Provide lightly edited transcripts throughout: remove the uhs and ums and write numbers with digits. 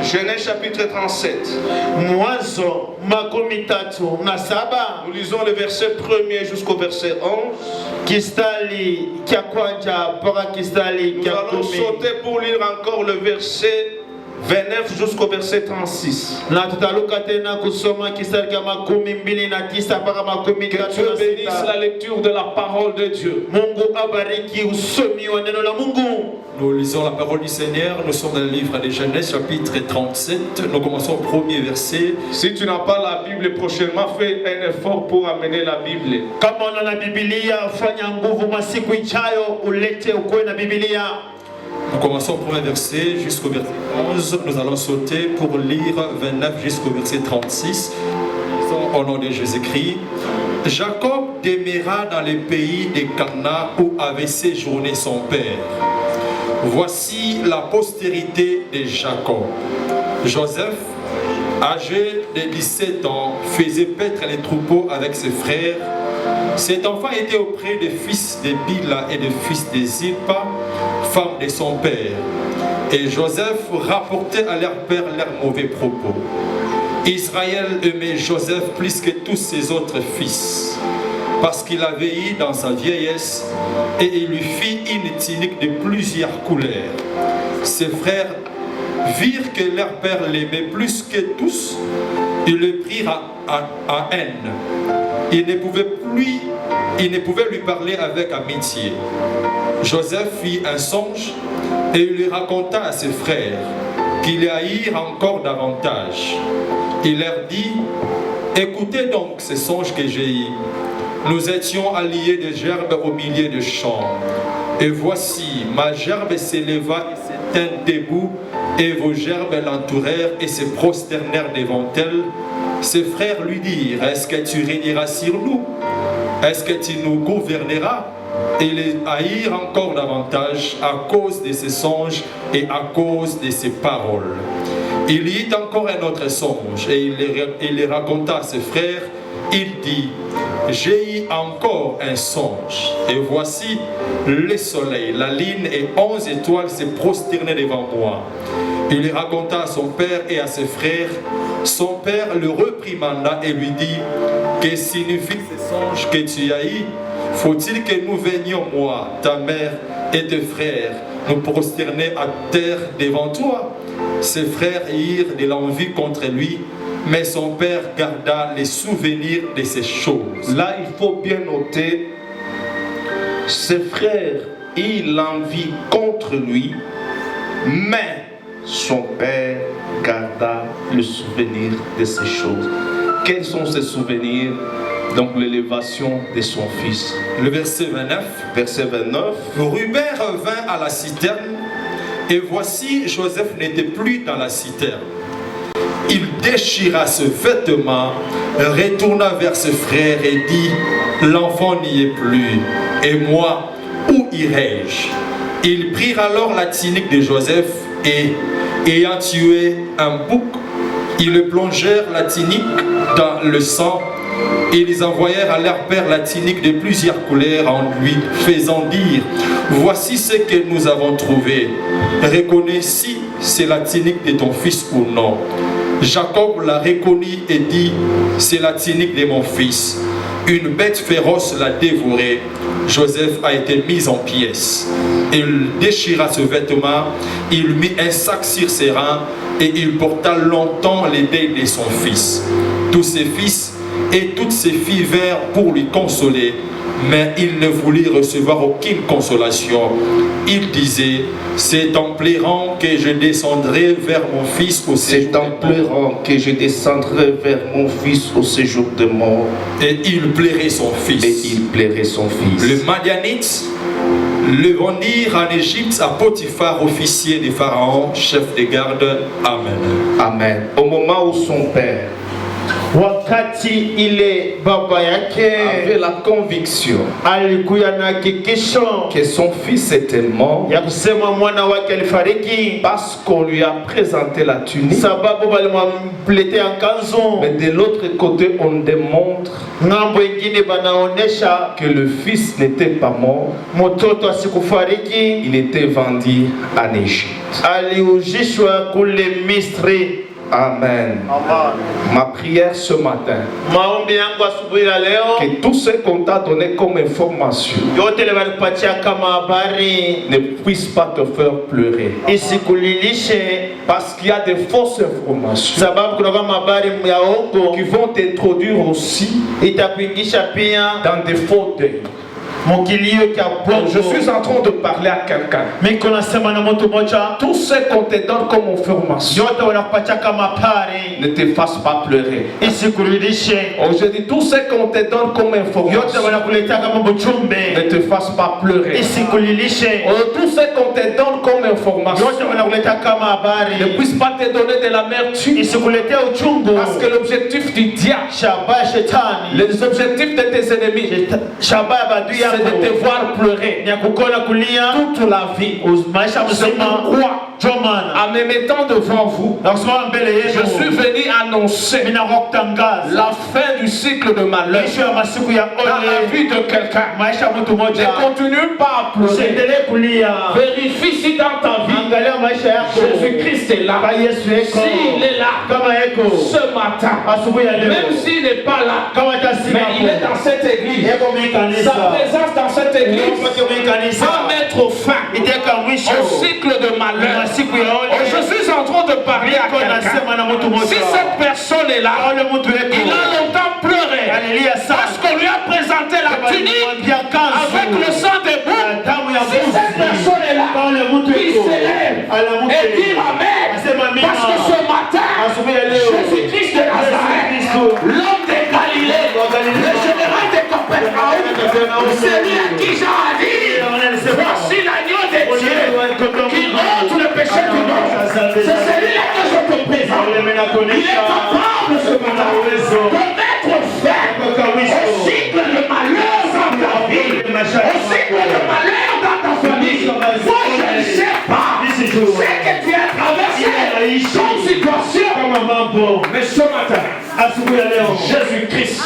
Genèse chapitre 37. Mwanzo makumi tatu na saba. Nous lisons le verset 1er jusqu'au verset 11. Kistali kya kwanja mpaka kistali Nous kya allons kumi. sauter pour lire encore le verset 29 jusqu'au verset 36. Na tutaluka tena kusoma kistali kya makumi mbili na tisa mpaka makumi Que tatu Dieu na bénisse sita. la lecture de la parole de Dieu. Mungu abariki usomi wa neno la Mungu. Nous lisons la parole du Seigneur, nous sommes dans le livre de Genèse chapitre 37, nous commençons au premier verset. Si tu n'as pas la Bible, prochainement fais un effort pour amener la Bible. Kama una na Biblia, fanya nguvu masiku ijayo ulete ukuwe na Biblia. Nous commençons au premier verset jusqu'au verset 11, nous allons sauter pour lire 29 jusqu'au verset 36. Au nom de Jésus-Christ. Jacob demeura dans le pays de Canaan où avait séjourné son père. Voici la postérité de Jacob. Joseph, âgé de 17 ans, faisait paître les troupeaux avec ses frères. Cet enfant était auprès des fils de Bila et des fils de Zilpa, femme de son père. Et Joseph rapportait à leur père leurs mauvais propos. Israël aimait Joseph plus que tous ses autres fils, parce qu'il avait eu dans sa vieillesse et il lui fit une tunique de plusieurs couleurs. Ses frères virent que leur père l'aimait plus que tous, ils le prirent à haine. Il ne pouvait lui parler avec amitié. Joseph fit un songe et il lui raconta à ses frères qu'il les haïrent encore davantage. Il leur dit: écoutez donc ce songe que j'ai eu. Nous étions alliés de gerbes au milieu des champs. Et voici, ma gerbe s'éleva et se tint debout, et vos gerbes l'entourèrent et se prosternèrent devant elle. Ses frères lui dirent: est-ce que tu régneras sur nous? Est-ce que tu nous gouverneras? Et les haïrent encore davantage à cause de ses songes et à cause de ses paroles. Il y eut encore un autre songe et il les raconta à ses frères. Il dit: j'ai eu encore un songe, et voici le soleil, la lune et 11 étoiles se prosternaient devant moi. Il les raconta à son père et à ses frères. Son père le reprimanda et lui dit: que signifie ce songe que tu as eu? Faut-il que nous venions, moi, ta mère et tes frères, nous prosterner à terre devant toi? Ses frères eurent de l'envie contre lui, mais son père garda les souvenirs de ces choses. Là, il faut bien noter, ses frères eurent l'envie contre lui, mais son père garda le souvenir de ces choses. Quels sont ces souvenirs? Donc l'élévation de son fils. Le verset 29. Verset 29. Ruben revint à la citerne, et voici Joseph n'était plus dans la citerne. Il déchira ce vêtement, retourna vers ses frères et dit: l'enfant n'y est plus, et moi, où irai-je? Ils prirent alors la tunique de Joseph et, ayant tué un bouc, ils le plongèrent la tunique dans le sang. Et ils envoyèrent à leur père la tunique de plusieurs couleurs en lui faisant dire: voici ce que nous avons trouvé. Reconnais si c'est la tunique de ton fils ou non. Jacob la reconnut et dit: c'est la tunique de mon fils. Une bête féroce l'a dévoré. Joseph a été mis en pièces. Il déchira ce vêtement, il mit un sac sur ses reins et il porta longtemps les deuils de son fils. Tous ses fils et toutes ses filles vinrent pour lui consoler, mais il ne voulut recevoir aucune consolation. Il disait: c'est en pleurant que je descendrai vers mon fils au séjour C'est en pleurant que je descendrai vers mon fils au séjour de mort. Et il plairait son fils. Et il plairait son fils. Le Madianite le vendirent en Égypte à Potiphar, officier de Pharaon, chef de garde. Amen. Amen. Au moment où son père wakati ile baba yake avait la conviction alikuwa na hakikisho que son fils était mort ya kusema mwana wake alifariki parce qu'on lui a présenté la tunique. sababu walimwamletea kanzu. Mais de l'autre côté, on démontre Ngambo ingine banaonesha que le fils n'était pas mort, mtoto asikufariki, il était vendu en Égypte. aliujishwa kule Misri. Amen. Ma prière ce matin, Maombi yangu asubuhi ya leo, que tout ce qu'on t'a donné comme information yote ile walikupatia kama habari ne puisse pas te faire pleurer. isikulilishe, Parce qu'il y a des fausses informations sababu kuna kama habari ya uongo qui vont t'introduire aussi itakuingisha pia dans des faux deuils. mukilio cha bongo. Je suis en train de parler à quelqu'un. Miko nasema na mtu mmoja, Tout ce qu'on te donne comme information yote wanakupatia kama habari ne te fasse pas pleurer. isikulilishe, Aujourd'hui, tout ce qu'on te donne comme yote information wanakuletea kama ne mjumbe te fasse pas pleurer. isikulilishe, Tout ce qu'on te donne comme information yote wanakuletea kama ne habari puisse pas te donner de l'amertume. isikuletea uchungu. Parce que l'objectif du diable, Shabaha shetani, les objectifs de tes ennemis, shabaha badui c'est de te yako voir pleurer ni kukona kulia toute la vie. maisha C'est mzima. pourquoi, Jomana en me mettant devant vous, na kusimama mbele je suis yenu, venu annoncer mina kutangaza la fin du cycle de malheur mwisho ya masiku ya dans la ole. vie de quelqu'un. Maisha mtu Ne mmoja, continue pas à pleurer. usiendelee kulia, Vérifie si dans ta vie, angalia maisha yako Jésus-Christ est là. kama Yesu yeko, S'il est là, kama yeko ce matin, asubuhi ya leo, même s'il n'est pas là, kama mais tasima il est dans cette église, yeko mikanisa, sa présence dans cette église yeko mikanisa va mettre fin iteka mwisho au cycle de malheur. masiku ya Oh, ole. je suis en train de parler à Niko quelqu'un. nasema na mtu mmoja, Si cette personne est là, ole mtu yeko il a longtemps pleuré alilia parce sana qu'on lui a présenté la tunique ya kanzu avec le sang des na boucs. damu ya Si cette personne est là, ole mtu il yeko s'élève alamuke et dit Amen. asema amina. Parce que ce matin, Asubuhi ya leo Jésus-Christ de Nazareth, l'homme de Galilée, le général de Capernaum, celui à qui Jean a dit, voici l'agneau de Dieu qui ôte le péché du monde. C'est celui-là que je te présente. Il est capable ce matin de mettre fin au cycle de malheur dans ta vie, au cycle de malheur dans ta famille. Moi, je ne sais pas ce que tu as traversé comme situation. Mais ce matin, Jésus-Christ,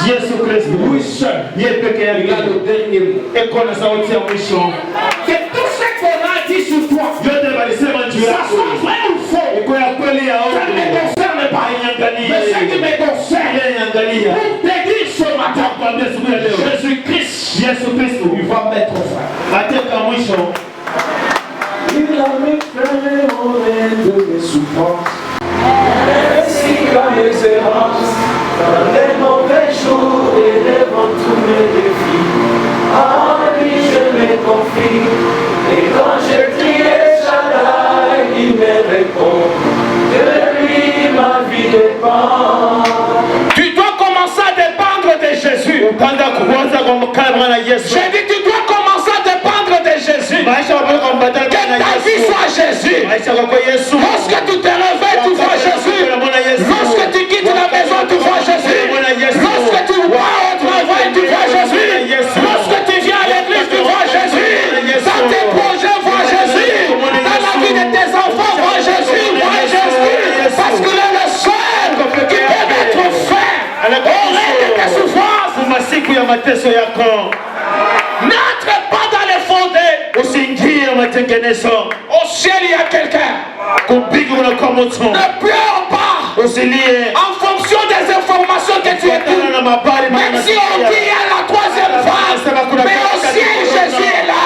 lui seul, il a le dernier mot. Et qu'on a sorti en mission. Que tout ce qu'on a dit sur toi, ça soit vrai ou faux, ça ne me concerne pas. Mais ce qui me concerne, pour te dire ce matin, Jésus-Christ, il va mettre fin. Il a mis plein au moment de mes souffrances. Ainsi que mes errances, dans les mauvais jours et devant tous mes défis. En lui je me confie, et quand je crie Shaddai, il me répond. De lui ma vie dépend. Tu dois commencer à dépendre de Jésus. J'ai dit tu dois commencer à dépendre de Jésus. Que ta vie soit Jésus. Lorsque tu te réveilles, tu vois Jésus. Lorsque tu quittes la maison, tu vois Jésus. Lorsque tu vas au travail, tu vois Jésus. Lorsque tu viens à l'église, tu vois Jésus. Dans tes projets, vois Jésus. Dans la vie de tes enfants, vois Jésus. Vois Jésus. Parce qu'il est le seul qui peut mettre fin au règne de tes souffrances. N'entre pas dans les fondés. Au ciel, il y a quelqu'un. Ne pleure pas en fonction des informations que tu écoutes. Même si on dit il y a la troisième phase, mais au ciel, Jésus est là.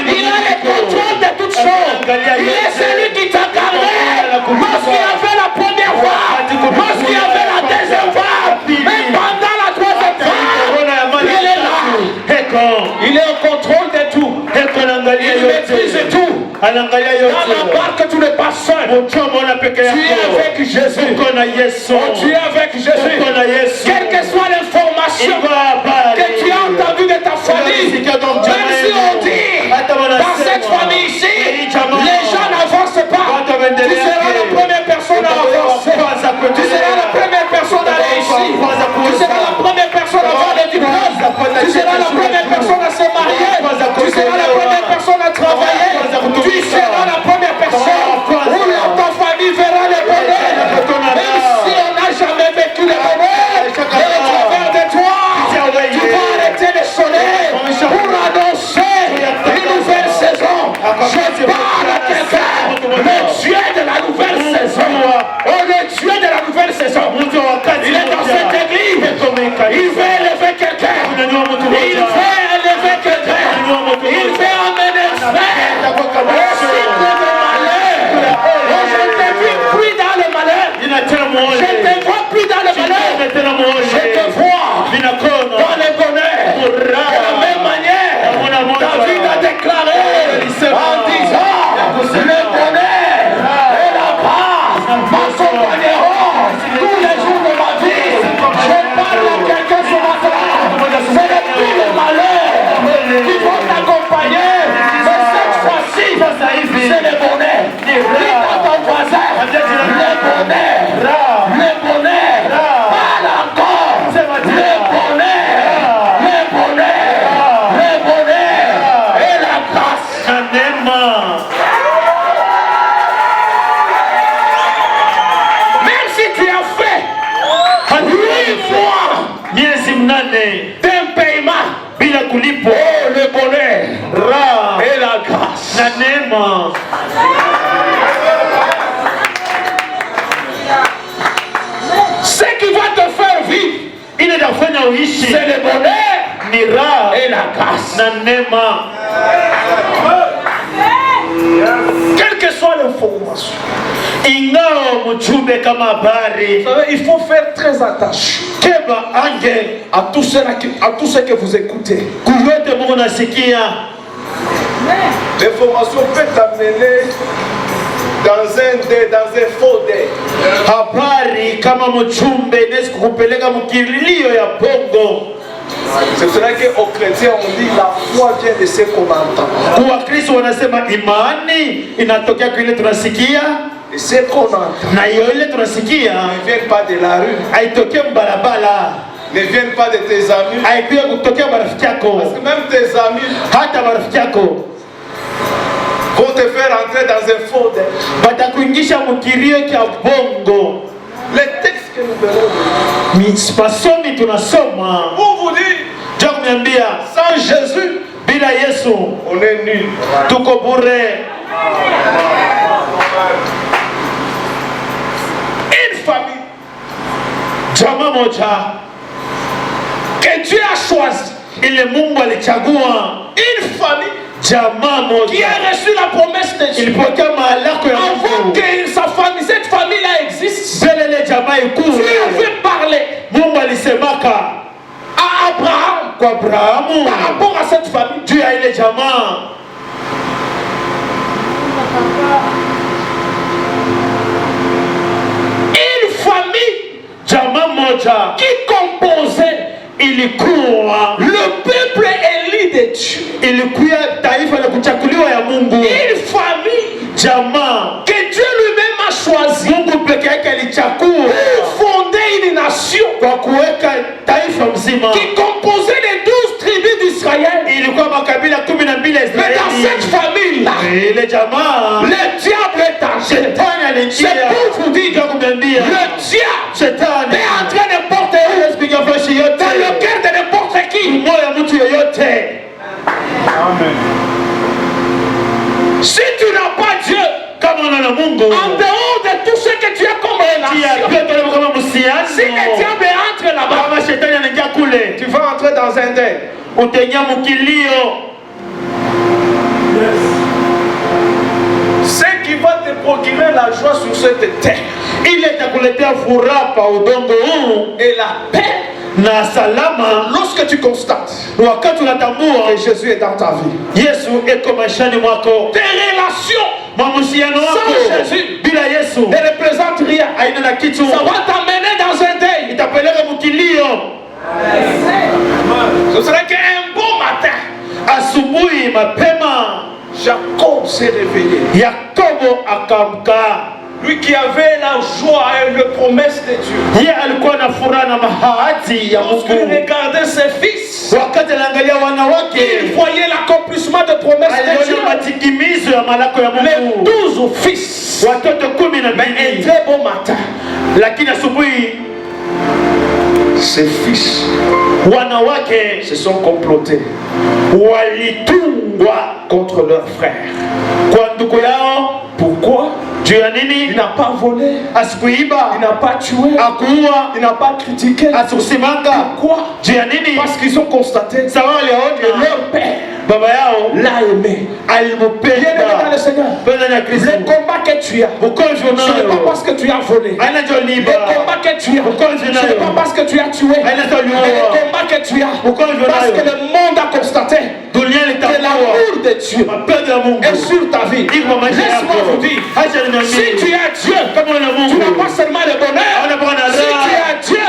Il a le contrôle de toutes choses. Il est celui qui t'a gardé lorsqu'il y avait la première phase, lorsqu'il y avait la deuxième phase, mais pendant la troisième phase, il est là. Il est au contrôle de tout. Il maîtrise tout. Dans la barque, tu n'es pas seul. Tu es avec Jésus. Tu es avec Jésus. Quelle que soit l'information que tu as entendue de ta famille, même si on dit dans cette famille ici, les gens n'avancent pas, tu seras la première personne à avancer. Tu seras la première personne à réussir. Il veut élever quelqu'un. Il veut élever quelqu'un. Il veut amener frère au cycle de malheur. Oh, je ne te vis plus dans le malheur. Je ne te vois plus dans le malheur. Je te vois dans le bonheur. De la même manière, David a déclaré en disant le bonheur et la grâce m'accompagneront tous les jours de ma vie. Je parle à quelqu'un ce matin. Ce n'est plus le malheur qui vont t'accompagner, mais cette fois-ci, c'est le bonheur. Dis à ton voisin, le bonheur, parle encore, le bonheur et la grâce. Même si tu as fait 8 mois d'un paiement, oh, le bonheur et la grâce. Ce qui va te faire vivre, c'est le bonheur et la grâce. Quelle que soit l'information, il faut faire très attention à tout ce que vous écoutez. L'information peut t'amener dans un faux dé. Habari kama mchumbe inaweza kukupeleka mkilio ya bongo. C'est vrai qu'aux chrétiens on dit la foi vient de ce qu'on entend. Kwa Kristo wanasema imani inatokea kwa ile tunasikia. Et ce qu'on entend. Na hiyo ile tunasikia ne vient pas de la rue. Haitokea barabara. Ne viennent pas de tes amis. Haikuwa kutokea marafiki yako. Parce que même tes amis, hata marafiki yako vont te faire entrer dans un faux dé. Batakuingisha mkirio kia bongo. Les textes que nous verrons. Masomi tunasoma. Pour vous dire, sans Jésus, bila Yesu, on est nul. Tuko bure. Une famille, jamaa moja, que Dieu a choisi. Ile Mungu alichagua. Une famille, jamaa moja, qui a reçu la promesse de Dieu. Avant que sa famille, cette famille-là existe, Dieu avait parlé à Abraham par rapport à cette famille. Dieu a ile jamaa. Une famille, jamaa moja, qui composait ilikuwa le peuple élu de Dieu. Ilikuwa taifa la kuchakuliwa ya Mungu. Une famille, jamaa, que Dieu lui-même a choisi. Mungu peke yake alichagua pour fonder une nation, kwa kuweka taifa mzima, qui composait les 12 tribus d'Israël. Ilikuwa makabila 12 ya Israeli. Mais dans cette famille-là, ile jamaa, le diable est entré. C'est pour vous dire que le diable est entré n'importe où, dans le cœur de n'importe qui. Amen. Si tu n'as pas Dieu, en dehors de tout ce que tu as comme relation, si le diable entre là-bas, tu vas entrer dans un deuil. Ce qui va te procurer la joie sur cette terre, et la paix, na salama, lorsque tu constates wakati unatambua que Jésus est dans ta vie, Yesu eko maishani mwako, tes relations mahusiano yako sans Jésus bila Yesu ne représentent rien. Haina na kitu. Ça va t'amener dans un deuil, itapeleka mkilio. Ce serait qu'un bon matin, asubuhi mapema, Jacob s'est réveillé. Yakobo akamka. Lui qui avait la joie et la promesse de Dieu. Yeye alikuwa na furaha na mahadi ya Mungu. Lorsqu'il regardait ses fils, wakati anaangalia wana wake, il voyait l'accomplissement de promesses de Dieu. Matikimizo ya malako ya Mungu. Les 12 fils, watoto 12. Mais un très bon matin, lakini asubuhi ses fils, wana wake se sont complotés, walitungwa contre leurs frères. Kwa ndugu yao. Pourquoi? Il n'a pas volé. Il n'a pas tué. Il n'a pas critiqué. Pourquoi? Parce qu'ils ont constaté que leur père l'a aimé. Bien-aimé dans le Seigneur, le combat que tu as, ce n'est pas parce que tu as volé. Le combat que tu as, ce n'est pas parce que tu as tué. Le combat que tu as, parce que le monde a constaté que l'amour de Dieu est sur ta vie. Laisse-moi vous dire, si tu as Dieu, tu n'as pas seulement le bonheur. Si tu as Dieu,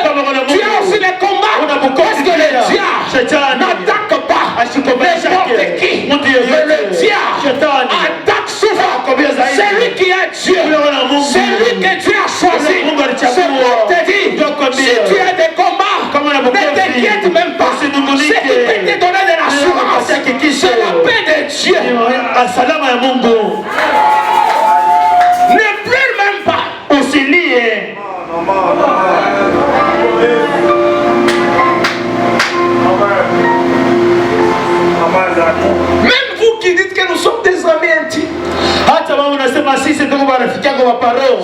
tu as aussi les combats. Parce que le diable n'attaque pas n'importe qui. Mais le diable attaque souvent celui qui a Dieu, celui que Dieu a choisi. C'est pour te dire, si tu as des combats, ne t'inquiète même pas. Ce qui peut te donner de l'assurance, c'est la paix de Dieu. Ne pleure même pas. Aussi lié. Même vous qui dites que nous sommes des amis intimes,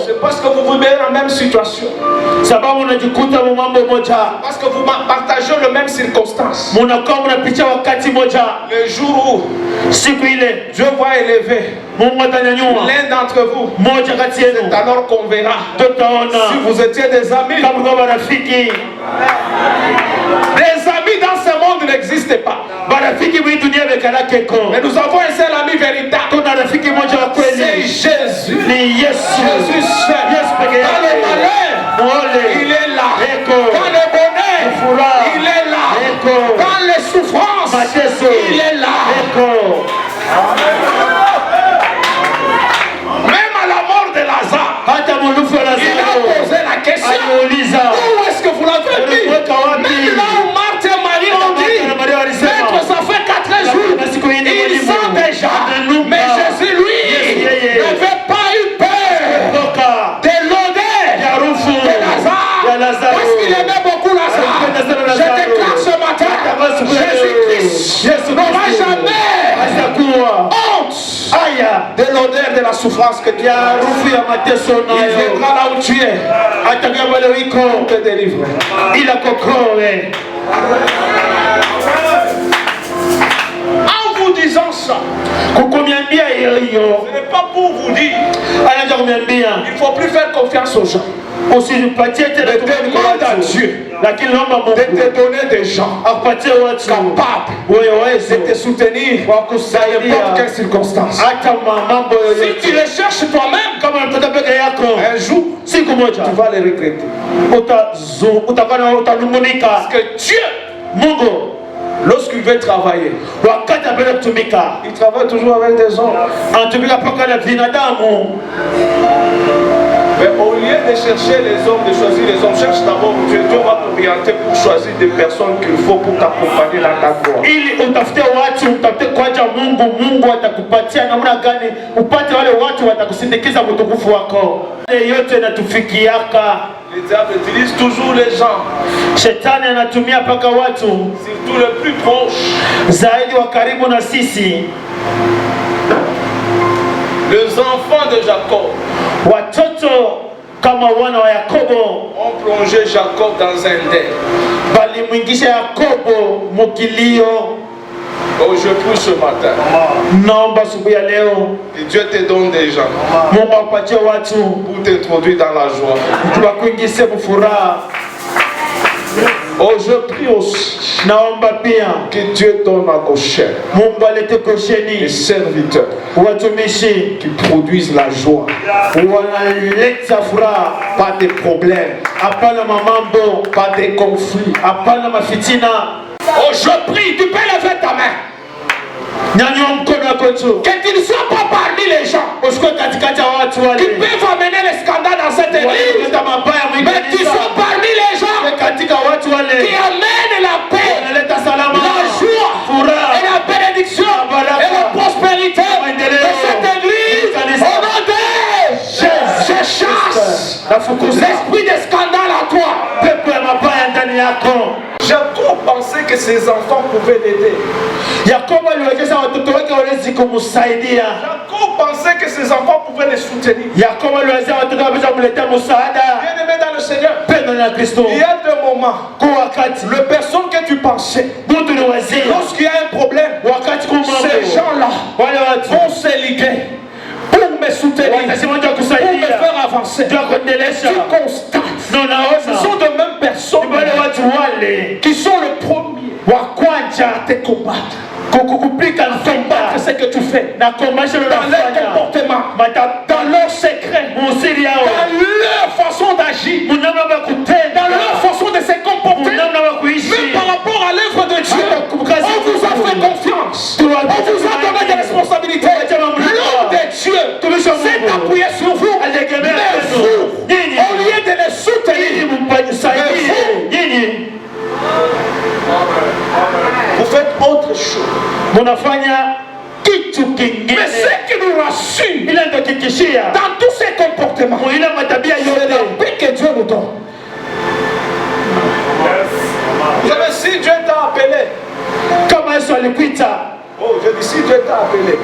c'est parce que vous vivez la même situation. Parce que vous partagez les mêmes circonstances. Le jour où Dieu va élever l'un d'entre vous, c'est alors qu'on verra si vous étiez des amis. Des amis dans ce monde n'existent pas. Mais nous avons un seul ami véritable. C'est Jésus. Jésus seul. Dans le malheur, il est là. Dans le bonheur, il est là. Dans les souffrances, il est là. Même à la mort de Lazare, il a posé la question. Où est-ce que vous l'avez mis? Même là où Marthe et Marie ont dit, Maître, ça fait 4 jours, ils sont déjà. Mais Jésus, lui, n'avait pas eu peur de l'odeur de Lazare. Parce qu'il aimait beaucoup Lazare. Je déclare ce matin, Jésus-Christ n'aura jamais honte de l'odeur de la souffrance que tu as. Il viendra là où tu es pour te délivrer. Il a compris. En vous disant ça, ce n'est pas pour vous dire il ne faut plus faire confiance aux gens. Demande à Dieu de te donner des gens capables de te soutenir dans n'importe quelle circonstance. Si tu les cherches toi-même, un jour, tu vas les regretter. Parce que Dieu, lorsqu'il veut travailler, il travaille toujours avec des hommes. Mais au lieu de chercher les hommes, de choisir les hommes, cherche d'abord Dieu. Dieu va t'orienter pour choisir des personnes qu'il faut pour t'accompagner dans ta gloire. Le diable utilise toujours les gens, surtout les plus proches. Les enfants de Jacob ont plongé Jacob dans un deuil. Oh, je prie ce matin que Dieu te donne des gens pour t'introduire dans la joie. Oh, je prie aussi que Dieu donne à Goshen des serviteurs qui produisent la joie. Pas de problèmes, pas de conflits. Oh, je prie, tu peux lever ta main. Que tu ne sois pas parmi les gens qui peuvent amener les scandales dans cette église, mais tu sois parmi les gens qui amènent la paix, la joie et la bénédiction et la prospérité de cette église. Au nom de Jésus, je chasse l'esprit de scandale à toi. Jacob pensait que ses enfants pouvaient l'aider. Jacob pensait que ses enfants pouvaient les soutenir. Bien aimé dans le Seigneur, il y a des moments, les personnes que tu pensais, lorsqu'il y a un problème, ces gens-là vont se liguer pour me soutenir, pour me faire avancer. Tu constates, ce sont de mêmes personnes qui sont le premier à te combattre. Combattre ce que tu fais dans leur comportement, dans leurs secrets, dans leur façon d'agir, dans leur façon de se comporter, même par rapport à l'œuvre de Dieu. On vous a fait confiance, on vous a donné des responsabilités. L'homme de Dieu s'est appuyé sur vous, mais vous, au lieu de les soutenir, vous faites autre chose. Mais ce qui nous rassure dans tous ces comportements, c'est la paix que Dieu nous donne. Vous savez, si Dieu t'a appelé, oh, je dis si Dieu t'a appelé,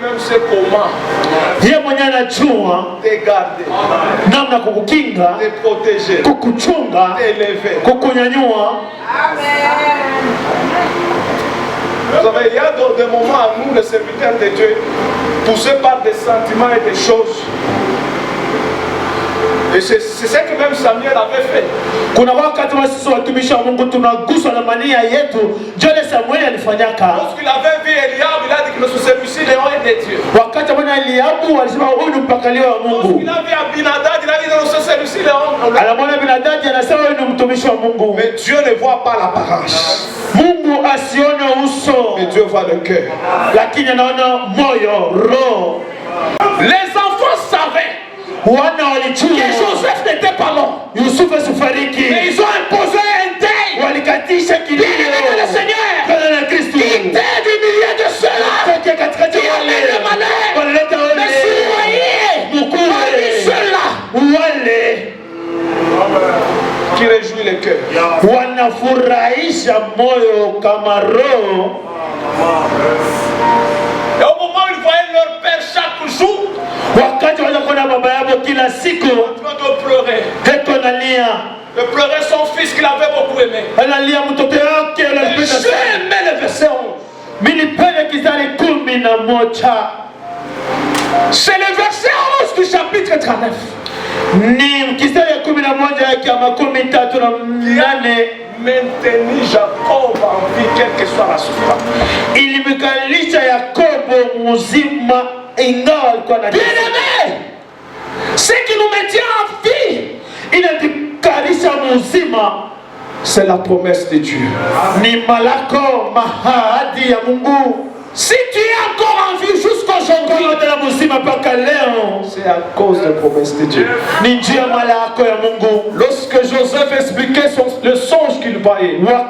lui-même sait comment te garder, te protéger, t'élever. Vous savez, il y a des moments à nous, les serviteurs de Dieu, poussés par des sentiments et des choses. Et c'est ce que même Samuel avait fait. Lorsqu'il avait vu Eliab, il a dit que celui-ci est de Dieu. Lorsqu'il a vu Abinadab, il a dit que celui-ci est mais Dieu ne voit pas l'apparence. Mais Dieu voit le cœur. Les enfants savaient que Joseph n'était pas mort. Mais ils ont imposé un deuil. Bien-aimé dans le Seigneur, quittez du milieu de ceux-là qui amènent le malheur. Mais soyez parmi ceux-là qui réjouit le cœur. Et au moment où ils voyaient leur père chaque jour en train de pleurer, de pleurer son fils qu'il avait beaucoup aimé. Et j'ai aimé le verset 11. C'est le verset 11 du chapitre 39. Maintenir Jacob en vie, quelle que soit la souffrance. Bien-aimé, ce qui nous maintient en vie, c'est la promesse de Dieu. Si tu es encore en vie jusqu'aujourd'hui, c'est à cause de la promesse de Dieu. Lorsque Joseph expliquait le songe qu'il voyait, au moment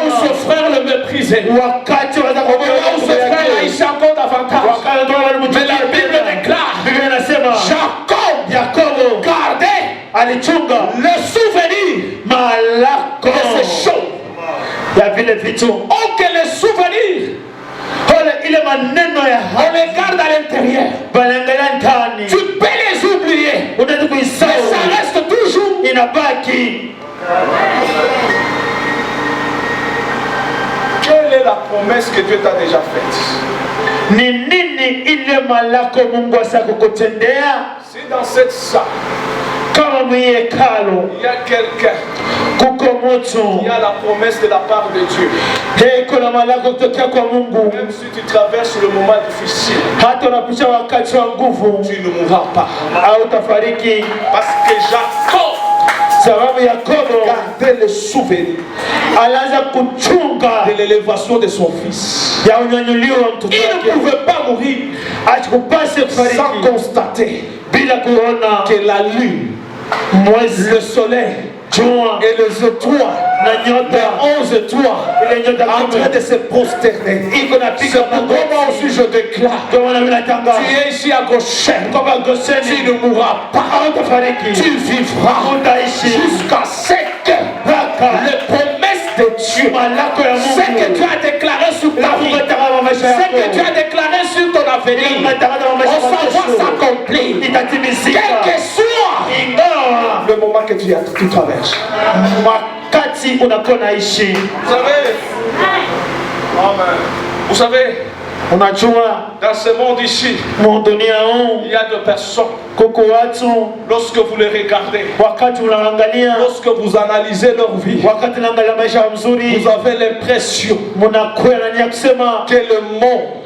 où son frère le méprisait, au moment où son frère haïssait encore davantage, mais la Bible déclare, Jacob gardait le souvenir de ces choses. Oh, que les souvenirs, on les garde à l'intérieur. Tu peux les oublier, mais ça reste toujours. Quelle est la promesse que Dieu t'a déjà faite? Si dans cette salle, il y a quelqu'un qui a la promesse de la part de Dieu, même si tu traverses le moment difficile, tu ne mourras pas. Parce que Jacob gardait le souvenir de l'élévation de son fils. Il ne pouvait pas mourir sans constater que la lune, le soleil et les étoiles 11 étoiles en train de se prosterner. C'est pourquoi moi aussi je déclare, tu es ici à Goshen, tu ne mourras pas, tu vivras jusqu'à ce que les promesses de Dieu, ce que tu as déclaré sur ta vie, ce que tu as déclaré sur ton avenir, on s'en va s'accomplir, quel que soit le moment que tu traverses. Vous savez, dans ce monde ici, il y a des personnes, lorsque vous les regardez, lorsque vous analysez leur vie, vous avez l'impression que le monde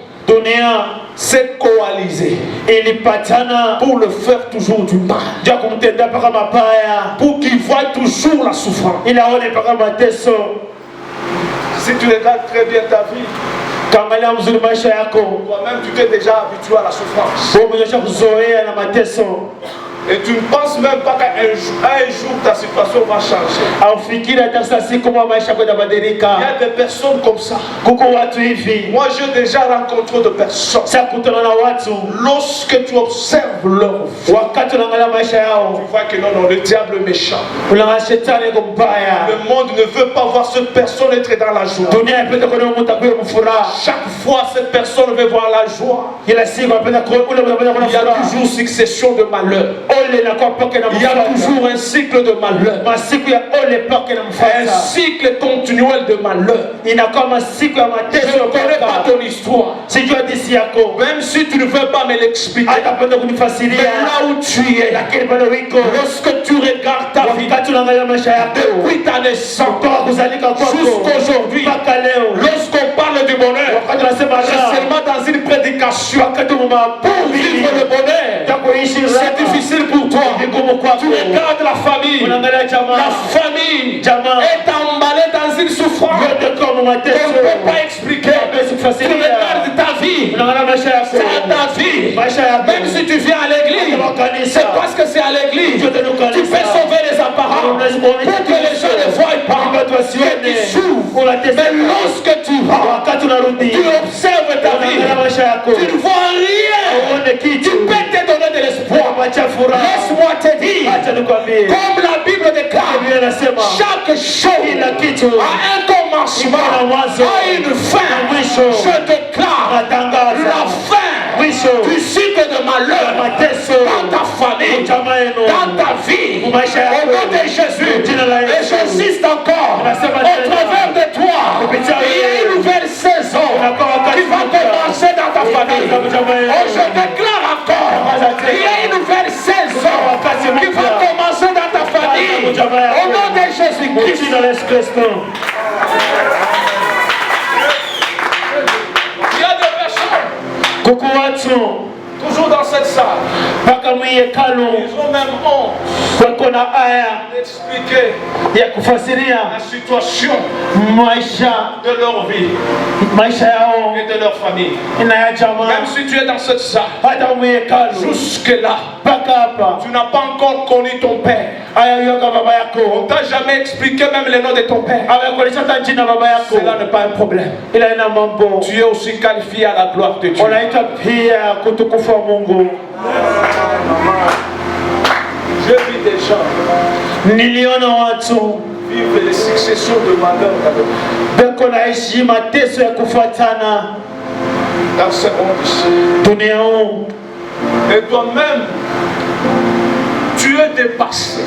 s'est coalisé pour le faire toujours du mal, pour qu'il voie toujours la souffrance. Si tu regardes très bien ta vie, toi-même tu t'es déjà habitué à la souffrance. Et tu ne penses même pas qu'un jour ta situation va changer. Il y a des personnes comme ça. Moi j'ai déjà rencontré des personnes. Lorsque tu observes leur vie, tu vois que non, le diable est méchant. Le monde ne veut pas voir cette personne être dans la joie. Chaque fois cette personne veut voir la joie, il y a toujours succession de malheurs. Il y a toujours un cycle de malheur, un cycle continuel de malheur. Je ne connais pas ton histoire, même si tu ne veux pas me l'expliquer. Mais là où tu es, lorsque tu regardes ta vie, depuis ta naissance jusqu'aujourd'hui, lorsqu'on parle du bonheur, c'est seulement dans une prédication. Pour vivre le bonheur, c'est difficile pour toi. Tu regardes la famille est emballée dans une souffrance qu'on ne peut pas expliquer. Tu regardes ta vie, c'est ta vie. Même si tu viens à l'église, c'est parce que c'est à l'église. Tu peux sauver les apparences pour que les gens ne voient pas que tu souffres. Mais lorsque tu observes ta vie, tu ne vois rien. Tu peux te donner de l'espoir. Laisse-moi te dire, comme la Bible déclare, chaque chose a un commencement, a une fin. Je déclare la fin du cycle de malheur dans ta famille, dans ta vie, au nom de Jésus. Et j'insiste encore, au travers de toi, il y a une nouvelle saison qui va commencer dans ta famille. Oh, je déclare encore, il y a une nouvelle saison qui va commencer dans ta famille. Au nom de Jésus-Christ. Il y a des personnes toujours dans cette salle, ils ont même honte d'expliquer la situation de leur vie et de leur famille. Même si tu es dans cette salle, jusque-là, tu n'as pas encore connu ton père. On ne t'a jamais expliqué même le nom de ton père. Cela n'est pas un problème. Tu es aussi qualifié à la gloire de Dieu. Je vis des gens vivre les successions de malheurs dans ce monde ici. Et toi-même, tu es dépassé.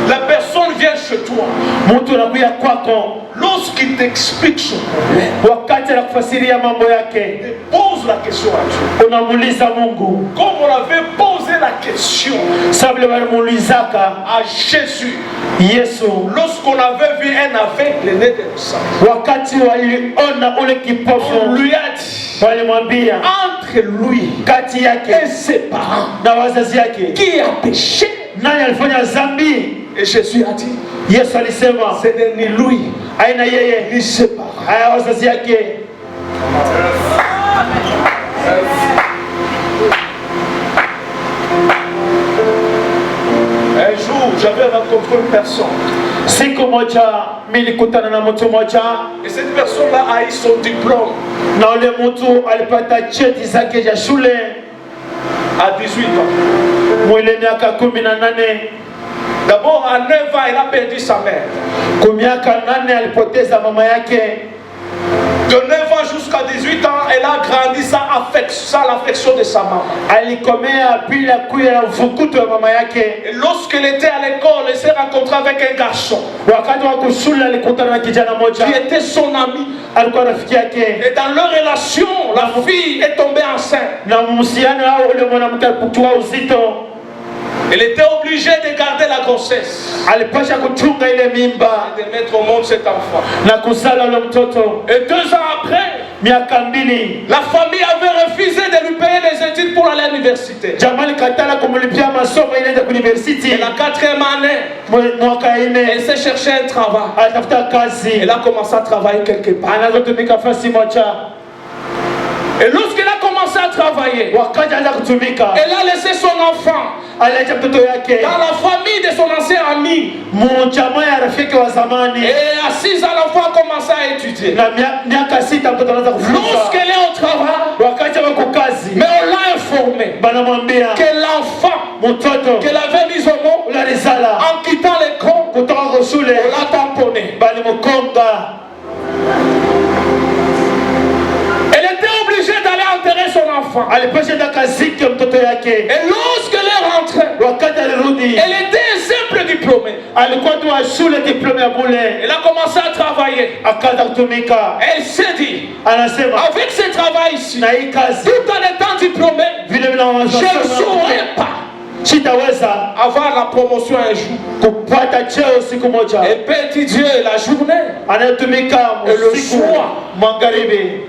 La personne vient chez toi. Lorsqu'il t'explique son problème, pose la question à Dieu. Comme on avait posé la question à Jésus, lorsqu'on avait vu un aveugle né de naissance, on lui a dit, entre lui et ses parents, qui a péché? Et Jésus a dit, ce n'est ni lui ni ses parents. Un jour, j'avais personne. Siku moja mimi nilikutana na mtu moja, Et cette personne-là a eu son diplôme na ule mtu alipata cheti zake cha shule à 18 ans. mwile miaka 18. D'abord, à 9 ans, il a perdu sa mère. Kwa miaka 8 alipoteza mama yake. De 9 ans jusqu'à 18 ans, elle a grandi sans l'affection de sa maman. Alikomea bila kuya mfukuto wa mama yake. Et lorsqu'elle était à l'école, elle s'est rencontrée avec un garçon Wakati wa kushule alikutana na kijana moja, qui était son ami. alikuwa rafiki yake. Et dans leur relation, la fille est tombée enceinte. Na mhusiano wao ule mwanamke alikuwa uzito. Elle était obligée de garder la grossesse Alipasha kuchunga ile mimba et de mettre au monde cet enfant. na kuzala ule mtoto. Et 2 ans après, Miaka 2, la famille avait refusé de lui payer les études pour aller à l'université. jamani katala kumlipia masomo ile ya university. Et la 4e année, Mwaka 4 elle s'est cherché un travail. atafuta kazi. Elle a commencé à travailler quelque part. Anazotumika fasi moja. Et lorsqu'elle a commencé à travailler, Wakati anaanza kutumika, elle a laissé son enfant aliacha mtoto yake dans la famille de son ancien ami. mchama ya rafiki wa zamani. Et à 6 ans, l'enfant a commencé à étudier. Na miaka 6 mtoto anaanza kufunza. Lorsqu'elle est au travail, Wakati wa kazi, mais on l'a informé banamwambia que l'enfant mtoto qu'elle avait mis au monde, ulalizala en quittant l'école, kutoka kwa shule, on l'a tamponné. balimkonga. Elle était obligée d'aller enterrer son enfant. Alipasha enda kazike mtoto yake. Et lorsqu'elle est rentrée, Wakati alirudi, elle était un simple diplômée. alikuwa tu wa shule diplome ya bure. Elle a commencé à travailler. Akaanza kutumika. Elle s'est dit, Anasema avec ce travail ici, na hii kazi tout en étant diplômée, vile vile je ne saurais pas sitaweza avoir la promotion un jour. kupata cheo siku moja. Elle peut étudier la journée. Anatumika Et le usiku soir, magharibi,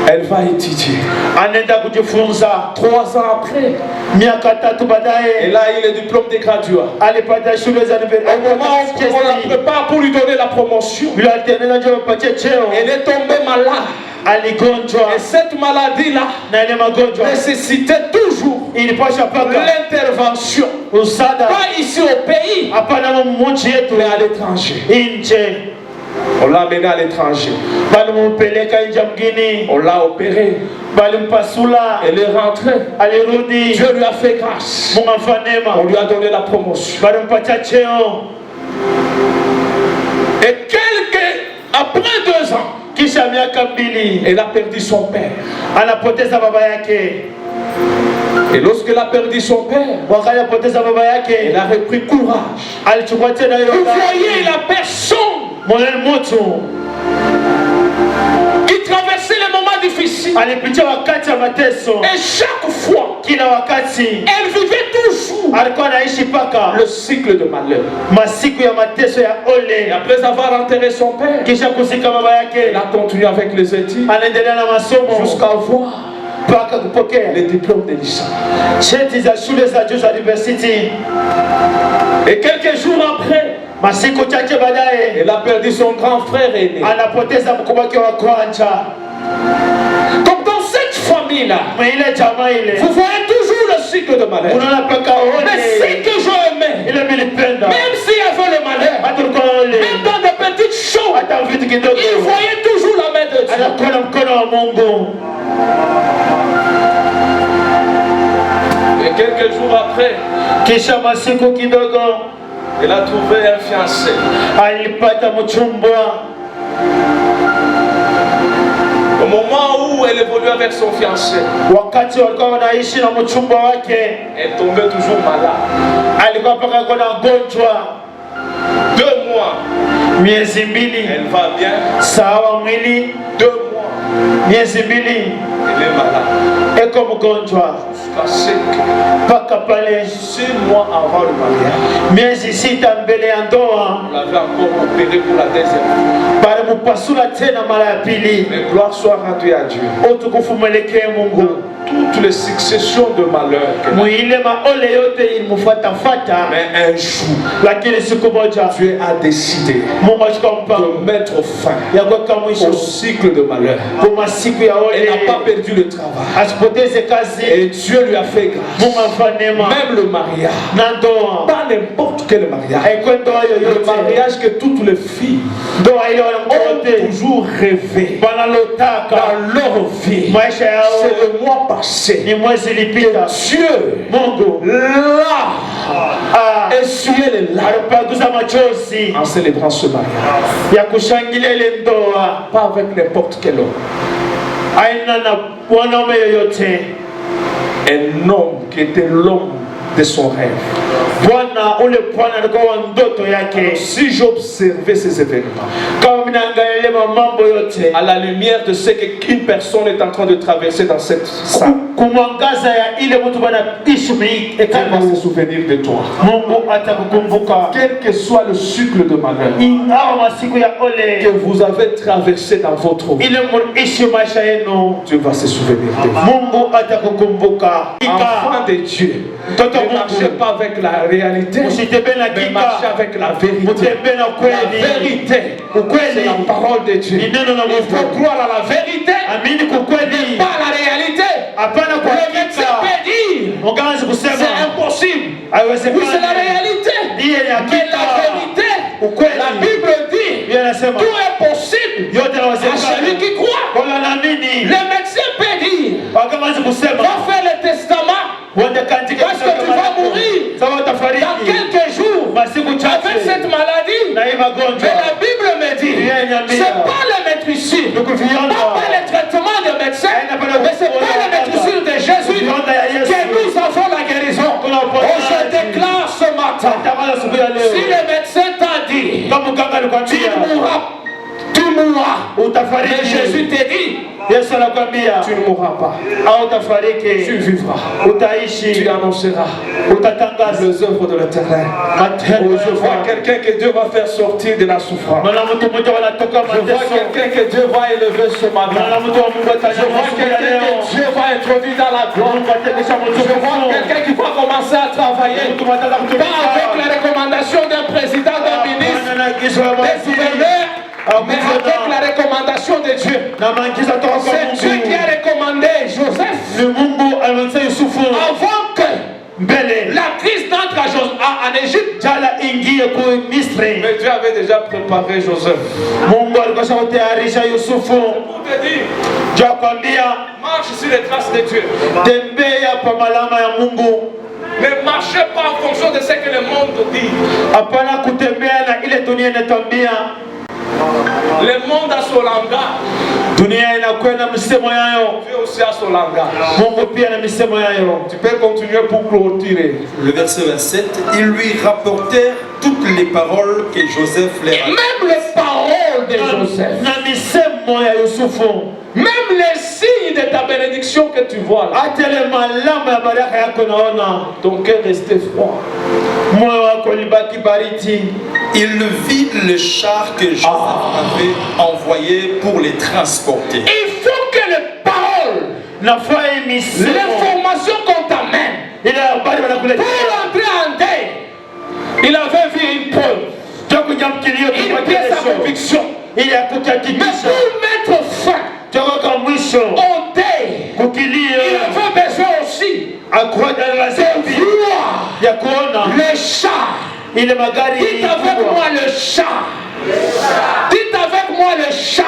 elle va étudier. anaenda kujifunza. 3 ans après, Miaka 3 baadaye elle a eu le diplôme de graduat. alipata shule za Au moment où on la prépare pour lui donner la promotion, vile alitengeneza ndio apatie cheo, elle est tombée malade. aligonjwa Et cette maladie-là na ile magonjwa nécessitait toujours ilipasha paka l'intervention. usada, Pas ici au pays, hapana mmoja yetu mais à l'étranger. nje. On l'a amené à l'étranger. Balimpeleka nje mgini, On l'a opéré. balimpasula, Elle est rentrée. alirudi. Dieu lui a fait grâce. Mungu afanema, On lui a donné la promotion. balimpatia cheo. Et après 2 ans, Kisha miaka 2 elle a perdu son père. anapoteza baba yake. Et lorsqu'elle a perdu son père, Wakati anapoteza baba elle yake, a repris courage. alichukua tena hiyo Vous voyez la personne mwenye mtu qui traversait les moments difficiles. alipitia wakati wa mateso. Et chaque fois, Kila wakati elle vivait toujours alikuwa anaishi paka le cycle de malheur. masiku ya mateso ya Et ole. après avoir enterré son père, Kisha kuzika baba elle yake, a continué avec les études anaendelea na masomo jusqu'à avoir mpaka kupokea les diplômes de licence. cheti za shule za juu za university. Et quelques jours après, Masiku chache baadaye elle a perdu son grand frère aîné. anapoteza mkubwa wake wa kwanza. Donc dans cette famille-là, Ile jamaa ile vous voyez toujours le cycle de malheur. unaona paka Mais ce ole que j'aimais, ile milipenda même s'il y avait le malheur, hata ulikuwa ole même dans de petites choses, hata vitu kidogo, il voyait toujours la main de Dieu. anakuwa na mkono wa Mungu. Et quelques jours après, Kisha masiku kidogo elle a trouvé un fiancé. alipata mchumba. Au moment où elle évoluait avec son fiancé, Wakati walikuwa wanaishi na mchumba wake, elle tombait toujours malade. alikuwa paka kuna gonjwa 2 mois, miezi 2, elle va bien. sawa mwili 2 mois, miezi 2 elle est malade. eko mgonjwa Parce que mpaka pale 6 mois avant le mariage, miezi 6 mbele ya ndoa on l'avait encore opéré pour la 2e fois. balimupasula tena mara ya pili. Mais gloire soit rendue à Dieu. Utukufu mwelekee Mungu. toutes les successions de malheurs. Muilema ole yote ilmufuatafuata, Mais un jour, lakini siku moja Dieu a décidé Mungu achukua mpango de mettre fin ya kuweka mwisho au cycle de malheur. kwa masiku ya Elle n'a ole, pas perdu le travail. asipoteze kazi. Et Dieu lui a fait grâce. Mungu amfanye neema Même le mariage. na ndoa, Pas n'importe quel mariage. haikuwa ndoa Le yoyote, mariage que toutes les filles ndoa ile ont wanamkote toujours rêvé wanalotaka dans leur vie. maisha yao. C'est le mois passé. Ni mwezi ilipita, Dieu Mungu l'a essuyé les larmes alipaguza machozi en célébrant ce mariage. ya kushangilia ile ndoa, Pas avec n'importe quel homme. aina na mwanaume yoyote, Un homme qui était l'homme de son rêve. Bwana ule Bwana alikuwa wa ndoto Alors, yake. si j'observais ces événements, Kama minaangalia mambo yote à la lumière de ce qu'une personne est en train de traverser dans cette salle, kumwangaza ya ile mtu banaishi Dieu va se souvenir de toi. Mungu atakukumbuka. Quel que soit le cycle de malheur Ingawa masiku ya que ole vous avez traversé dans votre vie, ile muishi maisha yenu, Dieu va se souvenir de vous. Mungu atakukumbuka. Enfant de Dieu, Mtoto wa ne marchez Mungu, pas avec la réalité, usitembee na mais marchez kika, avec la vérité. mutembee na La kweli. vérité, c'est Ukweli la parole de Dieu. ni neno la Il faut Mungu. croire à la vérité, Amini kukweli, pas à la réalité. hapana kwa Le médecin hakika. peut dire Ukaanza c'est kusema impossible. haiwezekani. Oui, c'est la réalité. Ndiye ni Mais la hakika. vérité, Ukweli. la Bible dit, Yeye anasema tout est possible yote à celui yanawezekana qui croit. kwa naamini. Le médecin peut dire, Wakaanza kusema va faire le testament wende katika parce que tu vas mourir sawa dans utafariki quelques jours masiku avec chache cette maladie. na hii Mais magonjwa. la Bible me dit, c'est pas le maîtrisure, pas le traitement de médecin, mais c'est pas le maîtrisure de Jésus que nous avons la guérison. Oh, je déclare ce matin, Tangaza siku ya si leo le médecin t'a dit, kama mganga tu mourras, mais utafariki, Jésus te dit, Yesu anakuambia tu ne mourras pas, au tu utafariki, vivras, utaishi, tu annonceras utatangaza les œuvres de l'Éternel. matendo Oh, je vois quelqu'un que Dieu va faire sortir de la souffrance. Maana mtu mmoja wanatoka Je vois mateso. quelqu'un que Dieu va élever ce Maana matin. mtu wa Mungu Je vois atajua siku ya quelqu'un leo. que Dieu va introduire dans la gloire. Mungu atakesha mtu Je vois quelqu'un qui va commencer à travailler. mtu mtaka Pas avec kutumika. les recommandations d'un président, d'un ministre, Hapana na agizo la des waziri. gouverneurs, mais avec la recommandation de Dieu. Na maagizo toka kwa C'est Dieu qui Mungu. a recommandé Joseph Ni Mungu alimwambia Yusufu avant que mbele la crise n'entre en Égypte. jala ingie ku Misri. Mais Dieu avait déjà préparé Joseph. Mungu alikuwa kutayarisha Yusufu. Pour te dire, Jua kwambia marche sur les traces de Dieu. tembea kwa malama ya Mungu. Ne marchez pas en fonction de ce que le monde dit. Hapana kutembea na ile dunia inatambia. Le monde a son langage. Dunia inakuwa na misemo yayo. Dieu aussi a son langage. Mungu pia na misemo yayo. Tu peux continuer pour clôturer. Le verset 27, ils lui rapportèrent toutes les paroles que Joseph leur a dites. Même les paroles de Joseph, Na misemo ya Yusufu. même les signes de ta bénédiction que tu vois là, Hata ile malama ya baraka yako naona. ton cœur restait froid. Moyo wako libaki baridi. Il vit le char que Joseph avait envoyé pour les transporter. Il faut que les paroles, Nafaa misemo. l'information qu'on t'amène Ile habari wanakuletea. pour entrer en deuil, il avait vu une preuve, Takuja mkilio une kwa pièce à kesho. conviction. Ili Mais akuhakikisha. pour mettre fin Toka mwisho. au deuil, il Kukilio. avait besoin aussi Akuja na de lazima voir ya kuona le char. ile magari. Dites avec moi le char. Dites avec moi le char.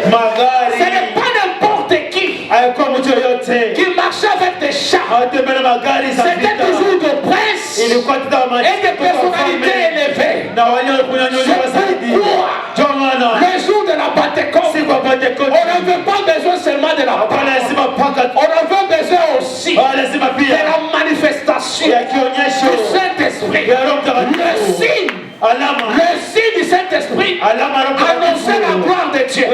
Ce Magari. n'est pas n'importe qui Haikuwa mtu yoyote. qui marchait avec des chars. Hawatembea na magari za C'était vita. toujours de princes Ilikuwa tazama et de personnalités élevées. na waliokunyanyuliwa C'est zaidi. pourquoi Ndio maana le jour de la Pentecôte, siku ya Pentekoste on n'avait pas besoin seulement de la hapana parole. lazima paka On avait besoin aussi de lazima pia la manifestation ya du kionyesho Saint-Esprit. ya Roho Le Mtakatifu. signe, Alama le signe du Saint-Esprit alama ya Roho annonçait la Mtakatifu. gloire de Dieu.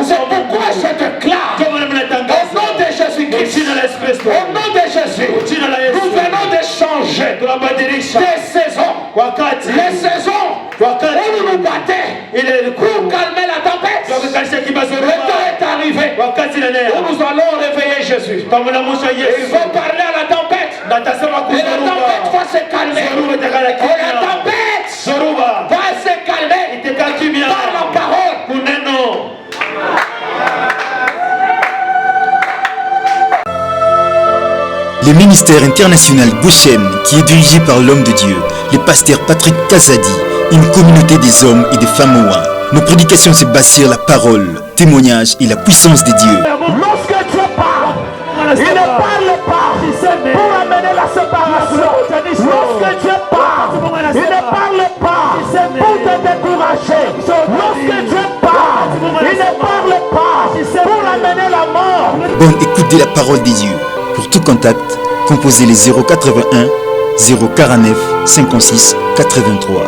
C'est pourquoi je déclare Ndio maana au mnatangaza nom de Jésus-Christ, jina la Yesu Kristo. au nom de Jésus, Jina la Yesu. nous venons de changer Tunabadilisha des saisons. wakati Les saisons où nous nous battons ile ilikuwa pour calmer la tempête. tukalisha Le kibazo temps est arrivé wakati où leo nous allons réveiller Jésus. Et ils vont parler à la tempête. Et la tempête va se calmer. Et la tempête va se calmer par la parole. Le ministère international Goshen, qui est dirigé par l'homme de Dieu, le pasteur Patrick Kazadi, une communauté des hommes et des femmes ouins. Nos prédications se basent sur la parole, témoignage et la puissance de Dieu. Lorsque Dieu parle, il ne parle pas pour amener la séparation. Lorsque Dieu parle, il ne parle pas pour te décourager. Lorsque Dieu parle, il ne parle pas pour amener la mort. Bonne écoute de la parole de Dieu. Pour tout contact, composez les 081 049 56 83.